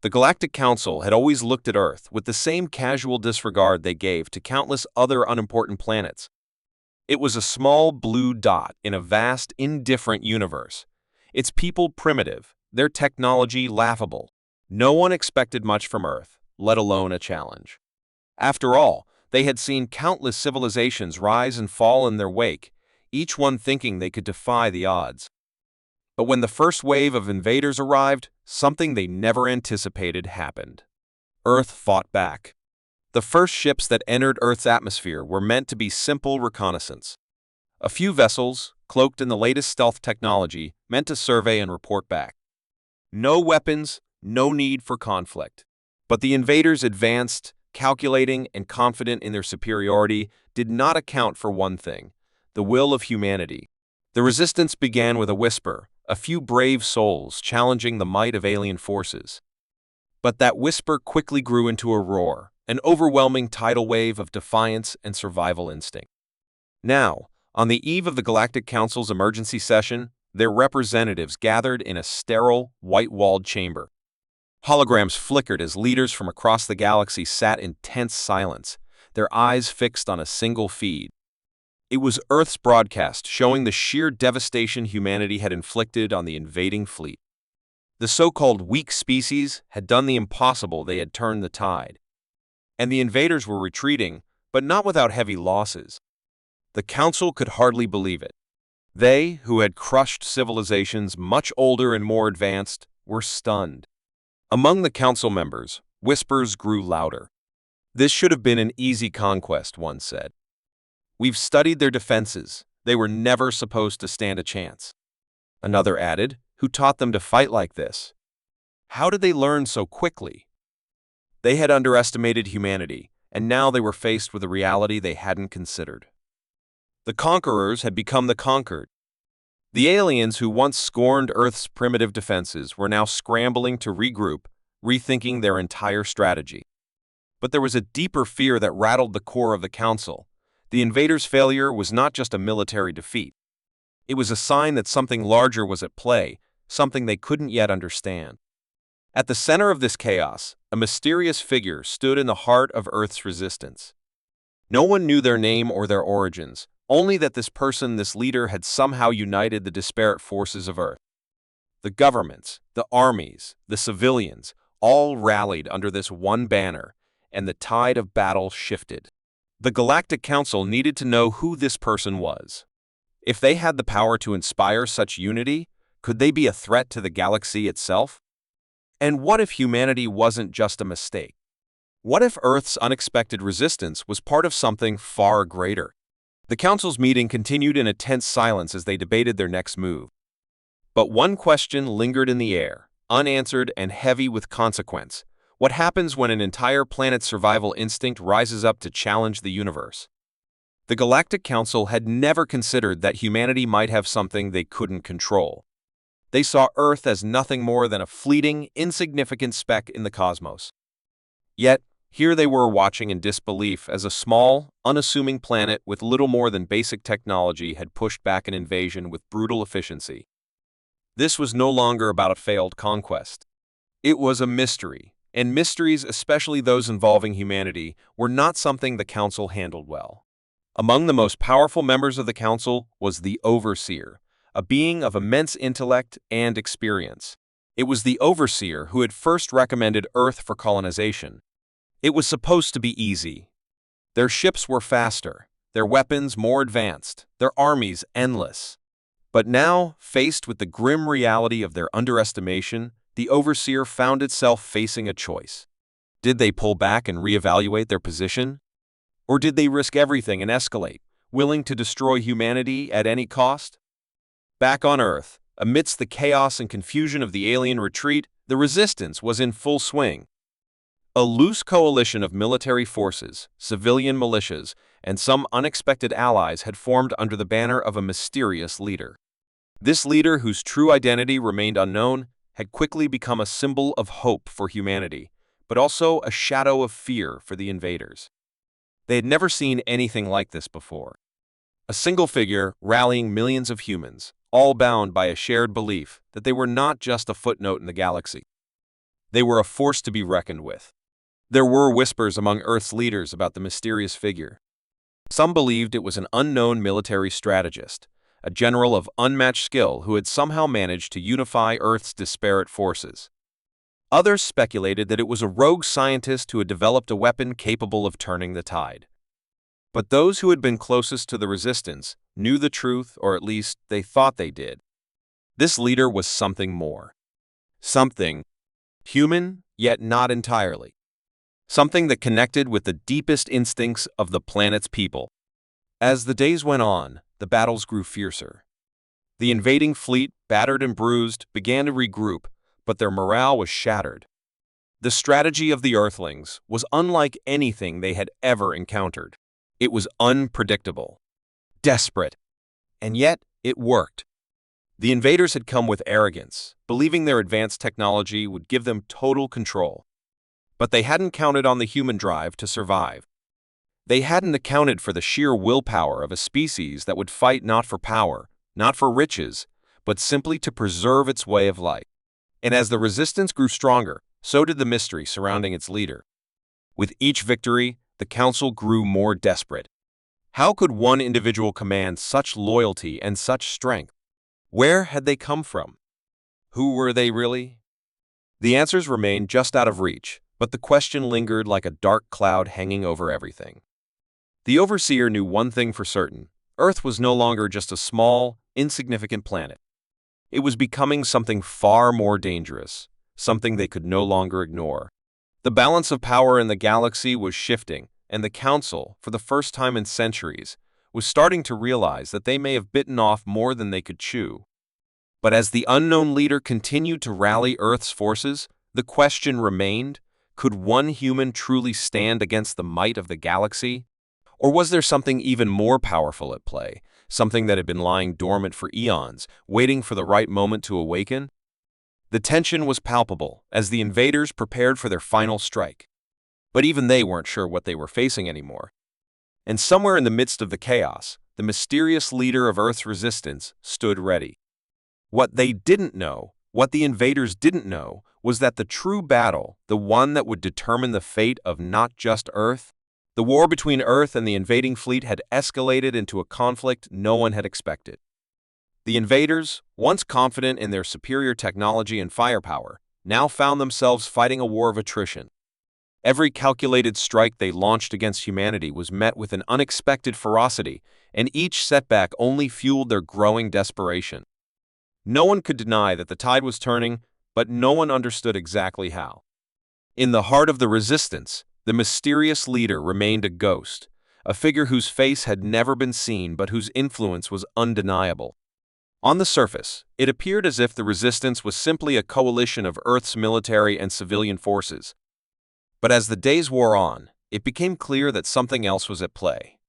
The Galactic Council had always looked at Earth with the same casual disregard they gave to countless other unimportant planets. It was a small blue dot in a vast, indifferent universe. Its people primitive, their technology laughable. No one expected much from Earth, let alone a challenge. After all, they had seen countless civilizations rise and fall in their wake, each one thinking they could defy the odds. But when the first wave of invaders arrived, something they never anticipated happened. Earth fought back. The first ships that entered Earth's atmosphere were meant to be simple reconnaissance. A few vessels, cloaked in the latest stealth technology, meant to survey and report back. No weapons, no need for conflict. But the invaders advanced, calculating and confident in their superiority, did not account for one thing: the will of humanity. The resistance began with a whisper, a few brave souls challenging the might of alien forces. But that whisper quickly grew into a roar, an overwhelming tidal wave of defiance and survival instinct. Now, on the eve of the Galactic Council's emergency session, their representatives gathered in a sterile, white-walled chamber. Holograms flickered as leaders from across the galaxy sat in tense silence, their eyes fixed on a single feed. It was Earth's broadcast showing the sheer devastation humanity had inflicted on the invading fleet. The so-called weak species had done the impossible. They had turned the tide. And the invaders were retreating, but not without heavy losses. The Council could hardly believe it. They, who had crushed civilizations much older and more advanced, were stunned. Among the Council members, whispers grew louder. "This should have been an easy conquest," one said. "We've studied their defenses. They were never supposed to stand a chance." Another added, "Who taught them to fight like this? How did they learn so quickly?" They had underestimated humanity, and now they were faced with a reality they hadn't considered. The conquerors had become the conquered. The aliens who once scorned Earth's primitive defenses were now scrambling to regroup, rethinking their entire strategy. But there was a deeper fear that rattled the core of the Council. The invaders' failure was not just a military defeat. It was a sign that something larger was at play, something they couldn't yet understand. At the center of this chaos, a mysterious figure stood in the heart of Earth's resistance. No one knew their name or their origins, only that this person, this leader, had somehow united the disparate forces of Earth. The governments, the armies, the civilians, all rallied under this one banner, and the tide of battle shifted. The Galactic Council needed to know who this person was. If they had the power to inspire such unity, could they be a threat to the galaxy itself? And what if humanity wasn't just a mistake? What if Earth's unexpected resistance was part of something far greater? The Council's meeting continued in a tense silence as they debated their next move. But one question lingered in the air, unanswered and heavy with consequence. What happens when an entire planet's survival instinct rises up to challenge the universe? The Galactic Council had never considered that humanity might have something they couldn't control. They saw Earth as nothing more than a fleeting, insignificant speck in the cosmos. Yet, here they were watching in disbelief as a small, unassuming planet with little more than basic technology had pushed back an invasion with brutal efficiency. This was no longer about a failed conquest. It was a mystery, and mysteries, especially those involving humanity, were not something the Council handled well. Among the most powerful members of the Council was the Overseer, a being of immense intellect and experience. It was the Overseer who had first recommended Earth for colonization. It was supposed to be easy. Their ships were faster, their weapons more advanced, their armies endless. But now, faced with the grim reality of their underestimation, the Overseer found itself facing a choice. Did they pull back and reevaluate their position? Or did they risk everything and escalate, willing to destroy humanity at any cost? Back on Earth, amidst the chaos and confusion of the alien retreat, the resistance was in full swing. A loose coalition of military forces, civilian militias, and some unexpected allies had formed under the banner of a mysterious leader. This leader, whose true identity remained unknown, had quickly become a symbol of hope for humanity, but also a shadow of fear for the invaders. They had never seen anything like this before. A single figure rallying millions of humans, all bound by a shared belief that they were not just a footnote in the galaxy. They were a force to be reckoned with. There were whispers among Earth's leaders about the mysterious figure. Some believed it was an unknown military strategist, a general of unmatched skill who had somehow managed to unify Earth's disparate forces. Others speculated that it was a rogue scientist who had developed a weapon capable of turning the tide. But those who had been closest to the resistance knew the truth, or at least they thought they did. This leader was something more. Something human, yet not entirely. Something that connected with the deepest instincts of the planet's people. As the days went on, the battles grew fiercer. The invading fleet, battered and bruised, began to regroup, but their morale was shattered. The strategy of the Earthlings was unlike anything they had ever encountered. It was unpredictable, desperate, and yet it worked. The invaders had come with arrogance, believing their advanced technology would give them total control. But they hadn't counted on the human drive to survive. They hadn't accounted for the sheer willpower of a species that would fight not for power, not for riches, but simply to preserve its way of life. And as the resistance grew stronger, so did the mystery surrounding its leader. With each victory, the council grew more desperate. How could one individual command such loyalty and such strength? Where had they come from? Who were they really? The answers remained just out of reach, but the question lingered like a dark cloud hanging over everything. The overseer knew one thing for certain: Earth was no longer just a small, insignificant planet. It was becoming something far more dangerous, something they could no longer ignore. The balance of power in the galaxy was shifting, and the Council, for the first time in centuries, was starting to realize that they may have bitten off more than they could chew. But as the unknown leader continued to rally Earth's forces, the question remained: could one human truly stand against the might of the galaxy? Or was there something even more powerful at play, something that had been lying dormant for eons, waiting for the right moment to awaken? The tension was palpable as the invaders prepared for their final strike. But even they weren't sure what they were facing anymore. And somewhere in the midst of the chaos, the mysterious leader of Earth's resistance stood ready. What they didn't know, what the invaders didn't know, was that the true battle, the one that would determine the fate of not just Earth, the war between Earth and the invading fleet had escalated into a conflict no one had expected. The invaders, once confident in their superior technology and firepower, now found themselves fighting a war of attrition. Every calculated strike they launched against humanity was met with an unexpected ferocity, and each setback only fueled their growing desperation. No one could deny that the tide was turning, but no one understood exactly how. In the heart of the resistance, the mysterious leader remained a ghost, a figure whose face had never been seen but whose influence was undeniable. On the surface, it appeared as if the resistance was simply a coalition of Earth's military and civilian forces. But as the days wore on, it became clear that something else was at play.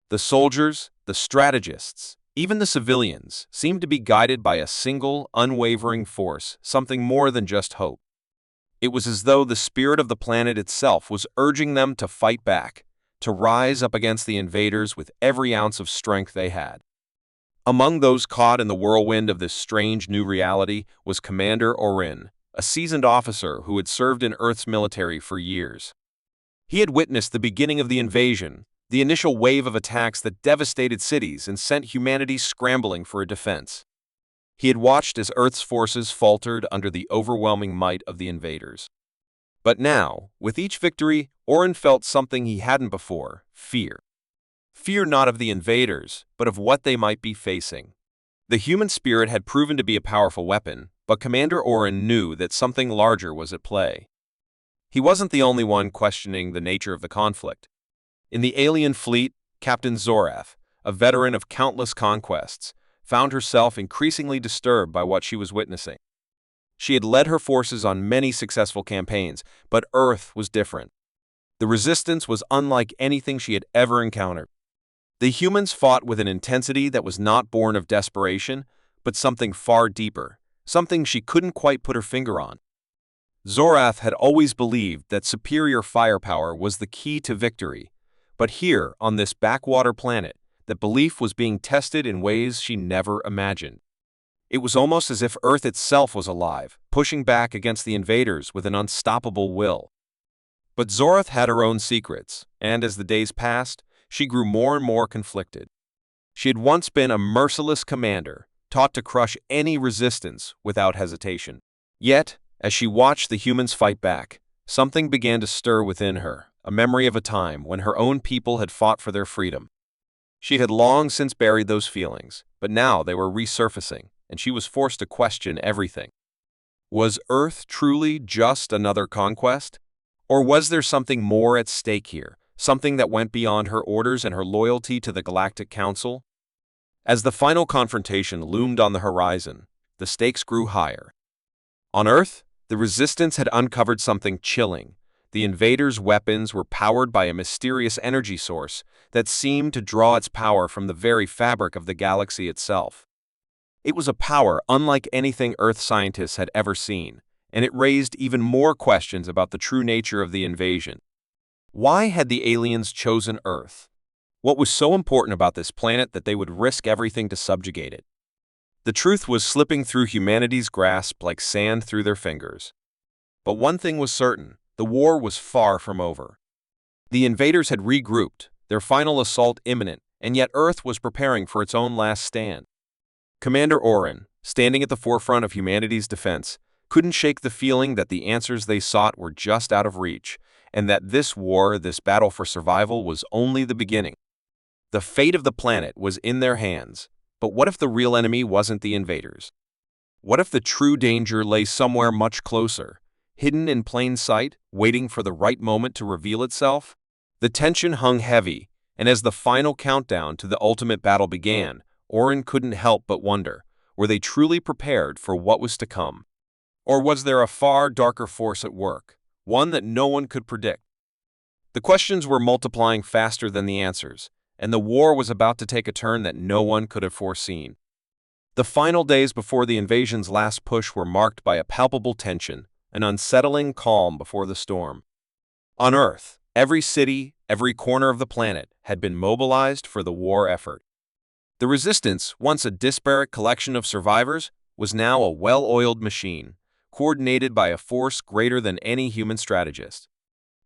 The soldiers, the strategists, even the civilians seemed to be guided by a single, unwavering force, something more than just hope. It was as though the spirit of the planet itself was urging them to fight back, to rise up against the invaders with every ounce of strength they had. Among those caught in the whirlwind of this strange new reality was Commander Orin, a seasoned officer who had served in Earth's military for years. He had witnessed the beginning of the invasion, the initial wave of attacks that devastated cities and sent humanity scrambling for a defense. He had watched as Earth's forces faltered under the overwhelming might of the invaders. But now, with each victory, Orin felt something he hadn't before: fear. Fear not of the invaders, but of what they might be facing. The human spirit had proven to be a powerful weapon, but Commander Orin knew that something larger was at play. He wasn't the only one questioning the nature of the conflict. In the alien fleet, Captain Zorath, a veteran of countless conquests, found herself increasingly disturbed by what she was witnessing. She had led her forces on many successful campaigns, but Earth was different. The resistance was unlike anything she had ever encountered. The humans fought with an intensity that was not born of desperation, but something far deeper, something she couldn't quite put her finger on. Zorath had always believed that superior firepower was the key to victory, but here, on this backwater planet, that belief was being tested in ways she never imagined. It was almost as if Earth itself was alive, pushing back against the invaders with an unstoppable will. But Zorath had her own secrets, and as the days passed, she grew more and more conflicted. She had once been a merciless commander, taught to crush any resistance without hesitation. Yet, as she watched the humans fight back, something began to stir within her, a memory of a time when her own people had fought for their freedom. She had long since buried those feelings, but now they were resurfacing, and she was forced to question everything. Was Earth truly just another conquest? Or was there something more at stake here, something that went beyond her orders and her loyalty to the Galactic Council? As the final confrontation loomed on the horizon, the stakes grew higher. On Earth, the Resistance had uncovered something chilling. The invaders' weapons were powered by a mysterious energy source that seemed to draw its power from the very fabric of the galaxy itself. It was a power unlike anything Earth scientists had ever seen, and it raised even more questions about the true nature of the invasion. Why had the aliens chosen Earth? What was so important about this planet that they would risk everything to subjugate it? The truth was slipping through humanity's grasp like sand through their fingers. But one thing was certain, the war was far from over. The invaders had regrouped, their final assault imminent, and yet Earth was preparing for its own last stand. Commander Orin, standing at the forefront of humanity's defense, couldn't shake the feeling that the answers they sought were just out of reach, and that this war, this battle for survival, was only the beginning. The fate of the planet was in their hands, but what if the real enemy wasn't the invaders? What if the true danger lay somewhere much closer, hidden in plain sight, waiting for the right moment to reveal itself? The tension hung heavy, and as the final countdown to the ultimate battle began, Orin couldn't help but wonder, were they truly prepared for what was to come? Or was there a far darker force at work, one that no one could predict? The questions were multiplying faster than the answers, and the war was about to take a turn that no one could have foreseen. The final days before the invasion's last push were marked by a palpable tension, an unsettling calm before the storm. On Earth, every city, every corner of the planet had been mobilized for the war effort. The Resistance, once a disparate collection of survivors, was now a well-oiled machine, coordinated by a force greater than any human strategist.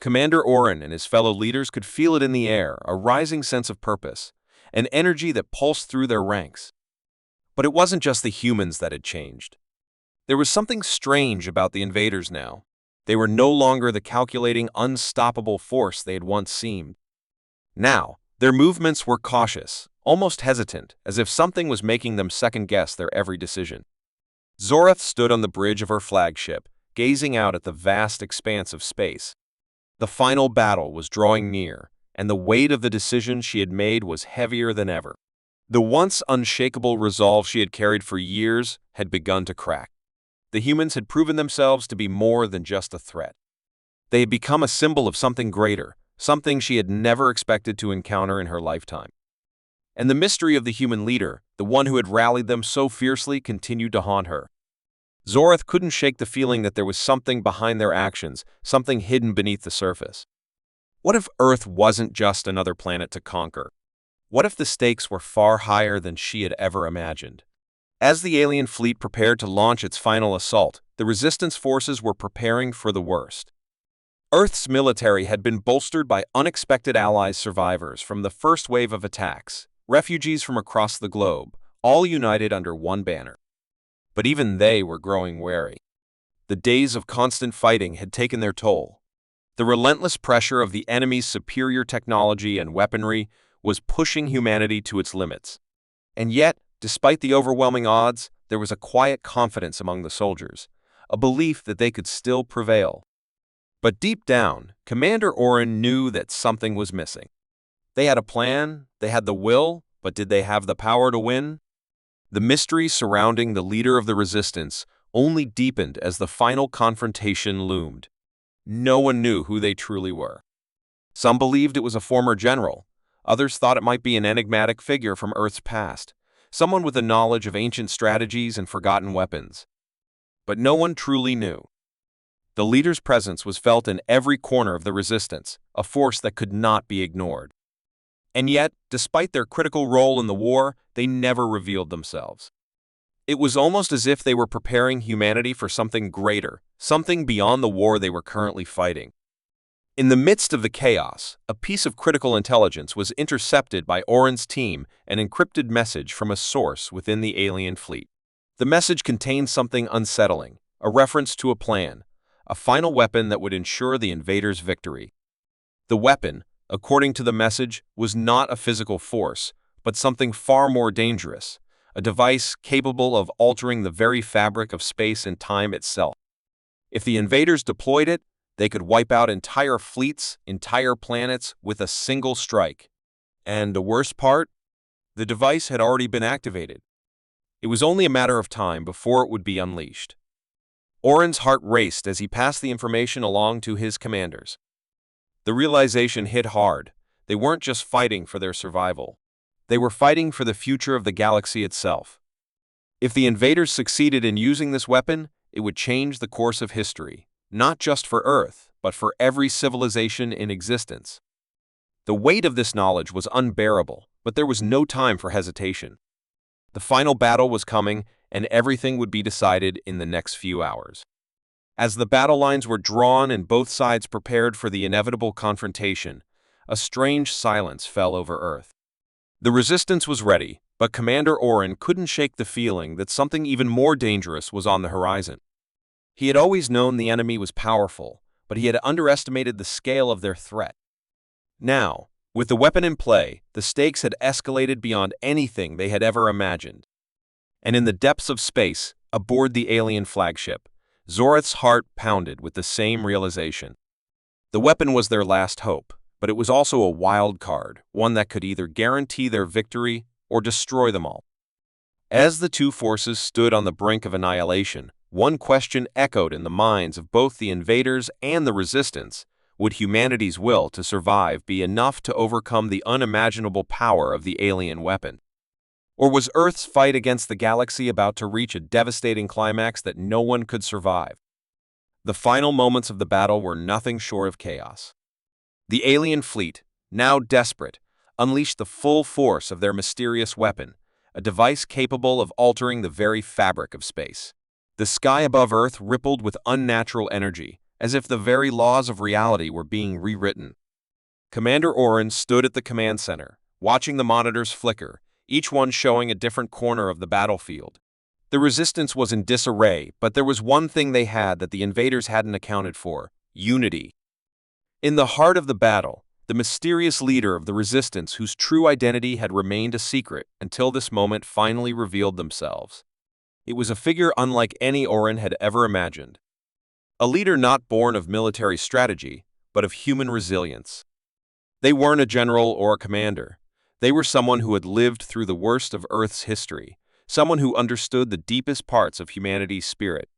Commander Orin and his fellow leaders could feel it in the air, a rising sense of purpose, an energy that pulsed through their ranks. But it wasn't just the humans that had changed. There was something strange about the invaders now. They were no longer the calculating, unstoppable force they had once seemed. Now, their movements were cautious, almost hesitant, as if something was making them second-guess their every decision. Zorath stood on the bridge of her flagship, gazing out at the vast expanse of space. The final battle was drawing near, and the weight of the decision she had made was heavier than ever. The once unshakable resolve she had carried for years had begun to crack. The humans had proven themselves to be more than just a threat. They had become a symbol of something greater, something she had never expected to encounter in her lifetime. And the mystery of the human leader, the one who had rallied them so fiercely, continued to haunt her. Zorath couldn't shake the feeling that there was something behind their actions, something hidden beneath the surface. What if Earth wasn't just another planet to conquer? What if the stakes were far higher than she had ever imagined? As the alien fleet prepared to launch its final assault, the Resistance forces were preparing for the worst. Earth's military had been bolstered by unexpected allies, survivors from the first wave of attacks, refugees from across the globe, all united under one banner. But even they were growing wary. The days of constant fighting had taken their toll. The relentless pressure of the enemy's superior technology and weaponry was pushing humanity to its limits. And yet, despite the overwhelming odds, there was a quiet confidence among the soldiers, a belief that they could still prevail. But deep down, Commander Orin knew that something was missing. They had a plan, they had the will, but did they have the power to win? The mystery surrounding the leader of the Resistance only deepened as the final confrontation loomed. No one knew who they truly were. Some believed it was a former general. Others thought it might be an enigmatic figure from Earth's past, someone with a knowledge of ancient strategies and forgotten weapons. But no one truly knew. The leader's presence was felt in every corner of the Resistance, a force that could not be ignored. And yet, despite their critical role in the war, they never revealed themselves. It was almost as if they were preparing humanity for something greater, something beyond the war they were currently fighting. In the midst of the chaos, a piece of critical intelligence was intercepted by Oren's team, an encrypted message from a source within the alien fleet. The message contained something unsettling, a reference to a plan, a final weapon that would ensure the invaders' victory. The weapon, according to the message, was not a physical force, but something far more dangerous, a device capable of altering the very fabric of space and time itself. If the invaders deployed it, they could wipe out entire fleets, entire planets with a single strike. And the worst part? The device had already been activated. It was only a matter of time before it would be unleashed. Oren's heart raced as he passed the information along to his commanders. The realization hit hard. They weren't just fighting for their survival. They were fighting for the future of the galaxy itself. If the invaders succeeded in using this weapon, it would change the course of history, not just for Earth, but for every civilization in existence. The weight of this knowledge was unbearable, but there was no time for hesitation. The final battle was coming, and everything would be decided in the next few hours. As the battle lines were drawn and both sides prepared for the inevitable confrontation, a strange silence fell over Earth. The resistance was ready, but Commander Oren couldn't shake the feeling that something even more dangerous was on the horizon. He had always known the enemy was powerful, but he had underestimated the scale of their threat. Now, with the weapon in play, the stakes had escalated beyond anything they had ever imagined. And in the depths of space, aboard the alien flagship, Zorath's heart pounded with the same realization. The weapon was their last hope, but it was also a wild card, one that could either guarantee their victory or destroy them all. As the two forces stood on the brink of annihilation, one question echoed in the minds of both the invaders and the resistance: would humanity's will to survive be enough to overcome the unimaginable power of the alien weapon? Or was Earth's fight against the galaxy about to reach a devastating climax that no one could survive? The final moments of the battle were nothing short of chaos. The alien fleet, now desperate, unleashed the full force of their mysterious weapon, a device capable of altering the very fabric of space. The sky above Earth rippled with unnatural energy, as if the very laws of reality were being rewritten. Commander Oren stood at the command center, watching the monitors flicker, each one showing a different corner of the battlefield. The resistance was in disarray, but there was one thing they had that the invaders hadn't accounted for: unity. In the heart of the battle, the mysterious leader of the resistance, whose true identity had remained a secret until this moment, finally revealed themselves. It was a figure unlike any Oren had ever imagined. A leader not born of military strategy, but of human resilience. They weren't a general or a commander. They were someone who had lived through the worst of Earth's history, someone who understood the deepest parts of humanity's spirit.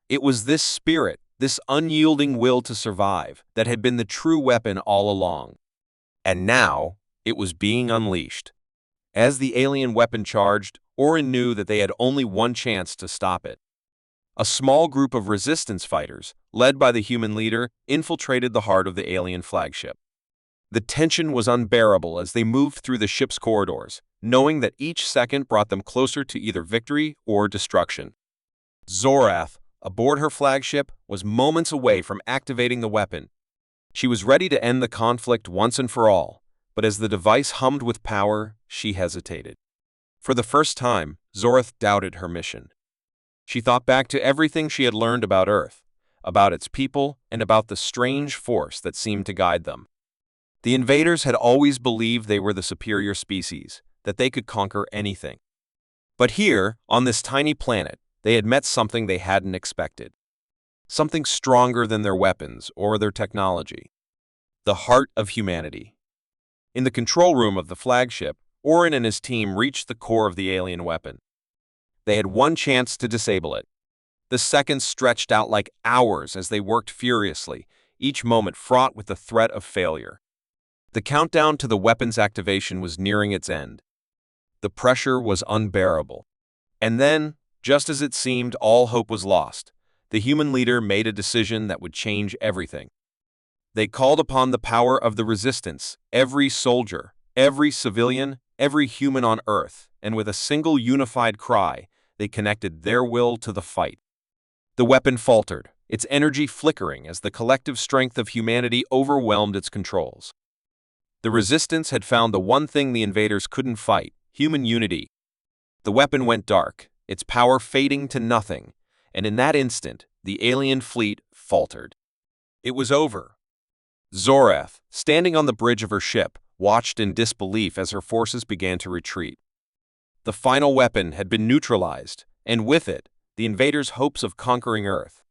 It was this spirit, this unyielding will to survive, that had been the true weapon all along. And now, it was being unleashed. As the alien weapon charged, Oren knew that they had only one chance to stop it. A small group of resistance fighters, led by the human leader, infiltrated the heart of the alien flagship. The tension was unbearable as they moved through the ship's corridors, knowing that each second brought them closer to either victory or destruction. Zorath, aboard her flagship, was moments away from activating the weapon. She was ready to end the conflict once and for all, but as the device hummed with power, she hesitated. For the first time, Zorath doubted her mission. She thought back to everything she had learned about Earth, about its people, and about the strange force that seemed to guide them. The invaders had always believed they were the superior species, that they could conquer anything. But here, on this tiny planet, they had met something they hadn't expected. Something stronger than their weapons or their technology. The heart of humanity. In the control room of the flagship, Oren and his team reached the core of the alien weapon. They had one chance to disable it. The seconds stretched out like hours as they worked furiously, each moment fraught with the threat of failure. The countdown to the weapon's activation was nearing its end. The pressure was unbearable. And then, just as it seemed all hope was lost, the human leader made a decision that would change everything. They called upon the power of the resistance, every soldier, every civilian, every human on Earth, and with a single unified cry, they connected their will to the fight. The weapon faltered, its energy flickering as the collective strength of humanity overwhelmed its controls. The resistance had found the one thing the invaders couldn't fight: human unity. The weapon went dark, its power fading to nothing, and in that instant, the alien fleet faltered. It was over. Zorath, standing on the bridge of her ship, watched in disbelief as her forces began to retreat. The final weapon had been neutralized, and with it, the invaders' hopes of conquering Earth.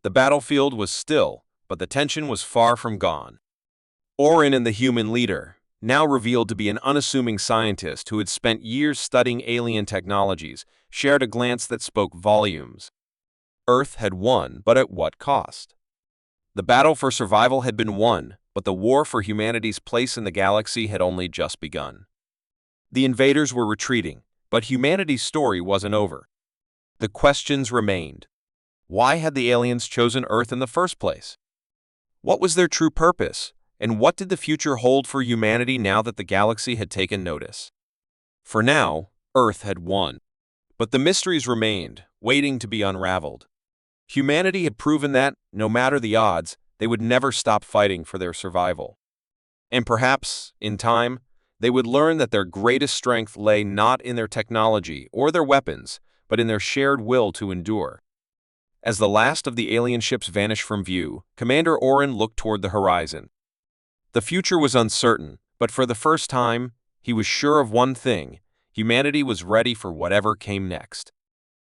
The battlefield was still, but the tension was far from gone. Orin and the human leader, now revealed to be an unassuming scientist who had spent years studying alien technologies, shared a glance that spoke volumes. Earth had won, but at what cost? The battle for survival had been won, but the war for humanity's place in the galaxy had only just begun. The invaders were retreating, but humanity's story wasn't over. The questions remained. Why had the aliens chosen Earth in the first place? What was their true purpose, and what did the future hold for humanity now that the galaxy had taken notice? For now, Earth had won. But the mysteries remained, waiting to be unraveled. Humanity had proven that, no matter the odds, they would never stop fighting for their survival. And perhaps, in time, they would learn that their greatest strength lay not in their technology or their weapons, but in their shared will to endure. As the last of the alien ships vanished from view, Commander Orin looked toward the horizon. The future was uncertain, but for the first time, he was sure of one thing: humanity was ready for whatever came next.